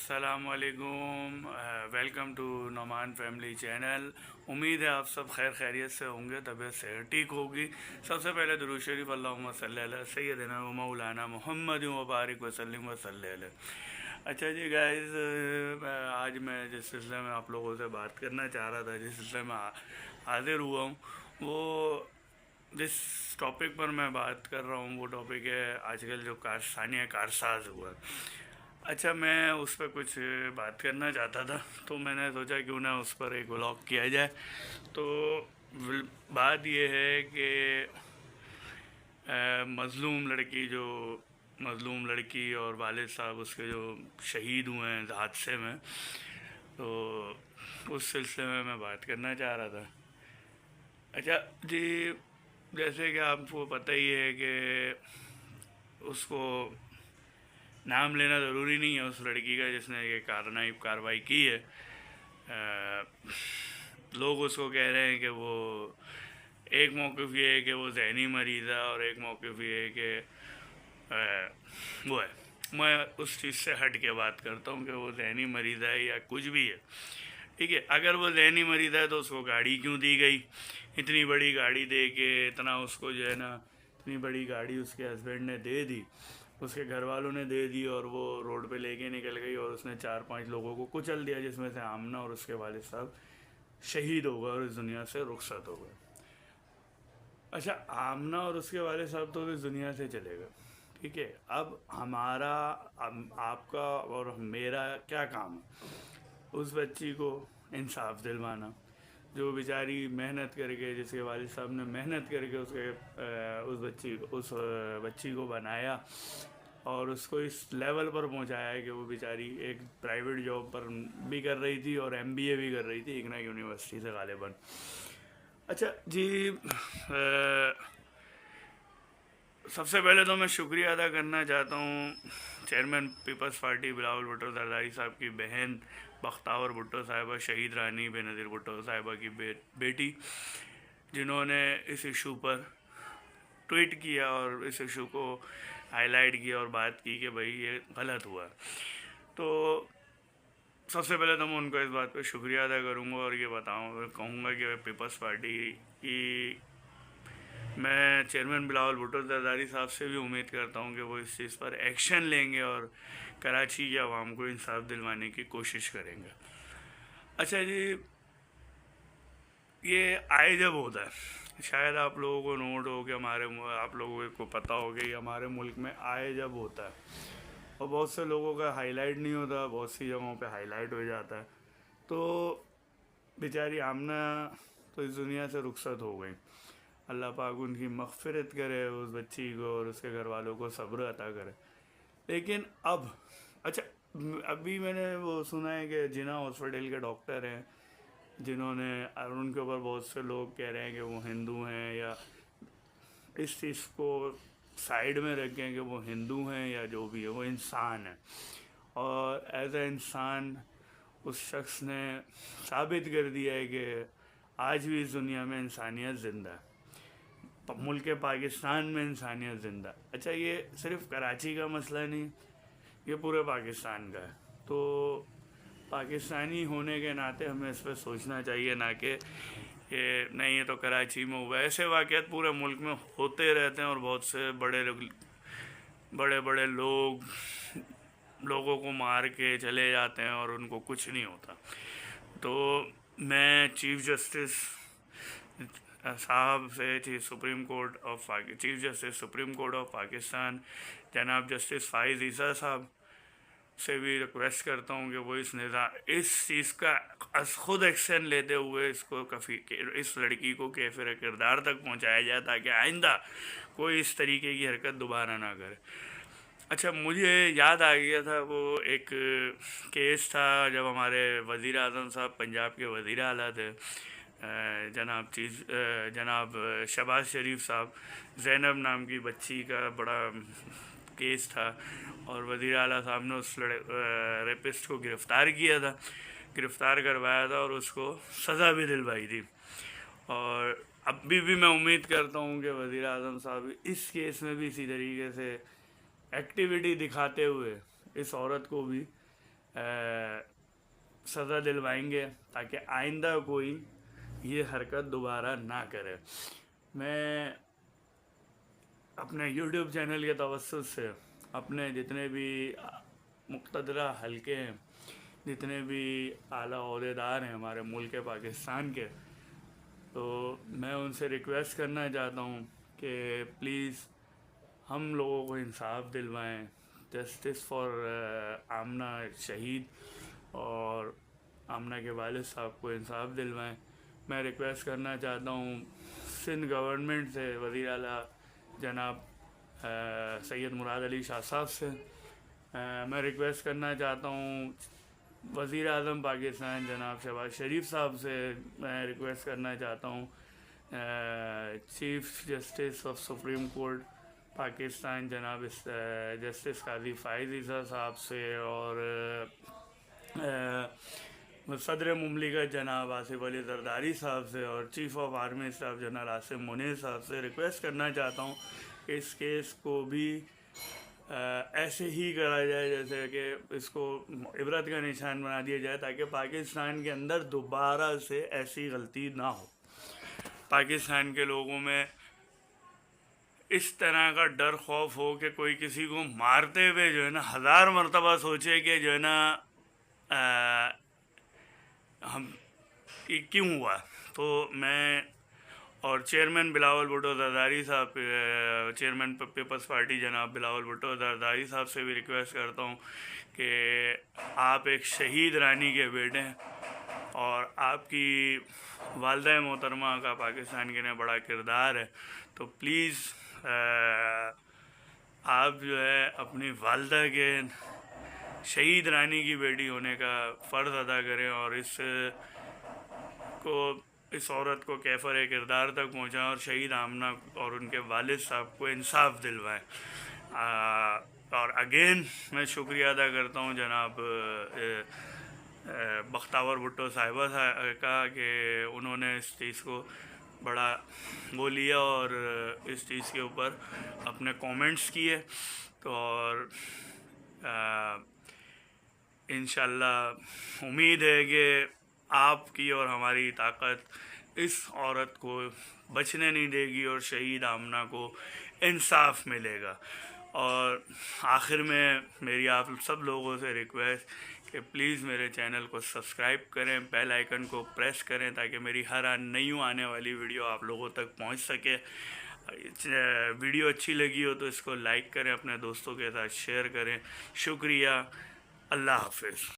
अस्सलाम वालेकुम। Welcome to Noman family channel. उम्मीद है आप सब खैर खैरियत से होंगे, तबीयत सेहत ठीक होगी। सबसे पहले दुरूद शरीफ अल्लाहुम्मा सल्ली अला सय्यदिना व मौलाना मुहम्मद व बारिक वसल्लिम वसल्ले अलैहि। अच्छा जी गाइस, आज मैं जिस सिलसिले में आप लोगों से बात करना चाह रहा था, जिस सिलसिले में हाजिर हुआ हूँ, वो जिस टॉपिक पर मैं बात कर रहा हूँ वो टॉपिक है आजकल जो सानिया कारसाज हुआ। अच्छा, मैं उस पर कुछ बात करना चाहता था, तो मैंने सोचा क्यों ना उस पर एक व्लॉग किया जाए। तो बात यह है कि मज़लूम लड़की और वालिद साहब उसके जो शहीद हुए हैं हादसे में, तो उस सिलसिले में मैं बात करना चाह रहा था। अच्छा जी, जैसे कि आपको पता ही है कि उसको नाम लेना ज़रूरी नहीं है उस लड़की का जिसने ये कार्रवाई की है। लोग उसको कह रहे हैं कि वो, एक मौक़िफ़ ये है कि वो ज़हनी मरीज़ है और एक मौक़िफ़ ये है कि वो है। मैं उस चीज़ से हट के बात करता हूँ कि वो ज़हनी मरीज़ है या कुछ भी है। ठीक है, अगर वो ज़हनी मरीज़ है तो उसको गाड़ी क्यों दी गई? इतनी बड़ी गाड़ी दे के, इतना उसको जो है ना, इतनी बड़ी गाड़ी उसके हस्बैंड ने दे दी, उसके घर वालों ने दे दी, और वो रोड पे लेके निकल गई और उसने 4-5 लोगों को कुचल दिया, जिसमें से आमना और उसके वालिद साहब शहीद हो गए और इस दुनिया से रुखसत हो गए। अच्छा, आमना और उसके वालिद साहब तो इस दुनिया से चले गए, ठीक है। अब आपका और मेरा क्या काम है? उस बच्ची को इंसाफ दिलवाना, जो बेचारी मेहनत करके, जिसके वालिद साहब ने मेहनत करके उस बच्ची को बनाया और उसको इस लेवल पर पहुंचाया है कि वो बेचारी एक प्राइवेट जॉब पर भी कर रही थी और एमबीए भी कर रही थी इग्ना यूनिवर्सिटी से गालिबन। अच्छा जी, सबसे पहले तो मैं शुक्रिया अदा करना चाहता हूँ चेयरमैन पीपल्स पार्टी बिलावल भुट्टो जरदारी साहब की बहन बख्तावर भुट्टो साहिबा, शहीद रानी बेनज़ीर भुट्टो साहिबा की बेटी, जिन्होंने इस इशू पर ट्वीट किया और इस इशू को हाईलाइट किया और बात की कि भाई ये गलत हुआ। तो सबसे पहले तो मैं उनको इस बात पर शुक्रिया अदा करूँगा और ये कहूँगा कि पीपल्स पार्टी की, मैं चेयरमैन बिलावल भुट्टो जरदारी साहब से भी उम्मीद करता हूँ कि वो इस चीज़ पर एक्शन लेंगे और कराची की आवाम को इंसाफ दिलवाने की कोशिश करेंगे। अच्छा जी, ये आए जब होता है, शायद आप लोगों को नोट हो कि आप लोगों को पता हो कि हमारे मुल्क में आए जब होता है और बहुत से लोगों का हाईलाइट नहीं होता, बहुत सी जगहों पे हाईलाइट हो जाता है। तो बेचारी आमना तो इस दुनिया से रुखसत हो गई, अल्लाह पाक उनकी मग़फ़िरत करे, उस बच्ची को और उसके घर वालों को सब्र अता करे। लेकिन अब, अच्छा, अभी मैंने वो सुना है कि जिना हॉस्पिटल के डॉक्टर हैं जिन्होंने, और उनके ऊपर बहुत से लोग कह रहे हैं कि वो हिंदू हैं, या इस चीज़ को साइड में रखें कि वो हिंदू हैं या जो भी है, वो इंसान है और एज ए इंसान उस शख्स ने साबित कर दिया है कि आज भी इस दुनिया में इंसानियत ज़िंदा है, मुल्क पाकिस्तान में इंसानियत ज़िंदा। अच्छा, ये सिर्फ कराची का मसला नहीं, ये पूरे पाकिस्तान का है। तो पाकिस्तानी होने के नाते हमें इस पर सोचना चाहिए, ना कि ये नहीं ये तो कराची में हुआ। ऐसे वाक़यात पूरे मुल्क में होते रहते हैं और बहुत से बड़े बड़े लोगों को मार के चले जाते हैं और उनको कुछ नहीं होता। तो मैं चीफ जस्टिस साहब से, chief justice supreme court of Pakistan जनाब जस्टिस फ़ाइज़ ईसा साहब से भी रिक्वेस्ट करता हूँ कि वो इस चीज़ का खुद एक्शन लेते हुए इस लड़की को कैफिर किरदार तक पहुँचाया जाए, ताकि आइंदा कोई इस तरीके की हरकत दोबारा ना करे। अच्छा, मुझे याद आ गया था वो एक केस था जब हमारे वज़ीर आज़म साहब, पंजाब के वज़ीर आला थे, जनाब शहबाज शरीफ साहब, ज़ैनब नाम की बच्ची का बड़ा केस था और वज़ीर आला साहब ने उस रेपिस्ट को गिरफ़्तार करवाया था और उसको सज़ा भी दिलवाई थी। और अभी भी मैं उम्मीद करता हूँ कि वज़ीर आज़म साहब इस केस में भी इसी तरीके से एक्टिविटी दिखाते हुए इस औरत को भी سزا دلوائیں گے تاکہ آئندہ کوئی یہ حرکت دوبارہ نہ کرے. میں اپنے یوٹیوب چینل کے توسط سے اپنے جتنے بھی مقتدرہ حلقے ہیں، جتنے بھی اعلیٰ عہدیدار ہیں ہمارے ملک پاکستان کے، تو میں ان سے ریکویسٹ کرنا چاہتا ہوں کہ پلیز ہم لوگوں کو انصاف دلوائیں. جسٹس فار آمنہ شہید اور آمنہ کے والد صاحب کو انصاف دلوائیں. میں ریکویسٹ کرنا چاہتا ہوں سندھ گورنمنٹ سے، وزیر اعلیٰ جناب سید مراد علی شاہ صاحب سے. میں ریکویسٹ کرنا چاہتا ہوں وزیر اعظم پاکستان جناب شہباز شریف صاحب سے. میں ریکویسٹ کرنا چاہتا ہوں chief justice of supreme court Pakistan جناب جسٹس قاضی فائز عیسیٰ صاحب سے، اور صدر مملکت جناب آصف علی زرداری صاحب سے، اور chief of army staff general Asim Munir صاحب سے ریکویسٹ کرنا چاہتا ہوں کہ اس کیس کو بھی ایسے ہی کرا جائے جیسے کہ اس کو عبرت کا نشان بنا دیا جائے، تاکہ پاکستان کے اندر دوبارہ سے ایسی غلطی نہ ہو. پاکستان کے لوگوں میں اس طرح کا ڈر خوف ہو کہ کوئی کسی کو مارتے ہوئے جو ہے نا 1000 مرتبہ سوچے کہ جو ہے نا ہم یہ کیوں ہوا. تو میں اور چیئرمین بلاول بھٹو زرداری صاحب، چیئرمین پیپلز پارٹی جناب بلاول بھٹو زرداری صاحب سے بھی ریکویسٹ کرتا ہوں کہ آپ ایک شہید رانی کے بیٹے ہیں، اور آپ کی والدہ محترمہ کا پاکستان کے لیے بڑا کردار ہے. تو پلیز آپ جو ہے اپنی والدہ کے شہید رانی کی بیٹی ہونے کا فرض ادا کریں، اور اس عورت کو کیفر کردار تک پہنچائیں، اور شہید آمنہ اور ان کے والد صاحب کو انصاف دلوائیں. اور اگین میں شکریہ ادا کرتا ہوں جناب بختیور بھٹو صاحبہ کا کہ انہوں نے اس چیز کو بڑا وہ لیا اور اس چیز کے اوپر اپنے کومنٹس کیے. تو اور انشاءاللہ امید ہے کہ آپ کی اور ہماری طاقت اس عورت کو بچنے نہیں دے گی، اور شہید آمنہ کو انصاف ملے گا. اور آخر میں میری آپ سب لوگوں سے ریکویسٹ کہ پلیز میرے چینل کو سبسکرائب کریں، بیل آئیکن کو پریس کریں تاکہ میری ہر نئی آنے والی ویڈیو آپ لوگوں تک پہنچ سکے. ویڈیو اچھی لگی ہو تو اس کو لائک کریں، اپنے دوستوں کے ساتھ شیئر کریں. شکریہ. اللہ حافظ.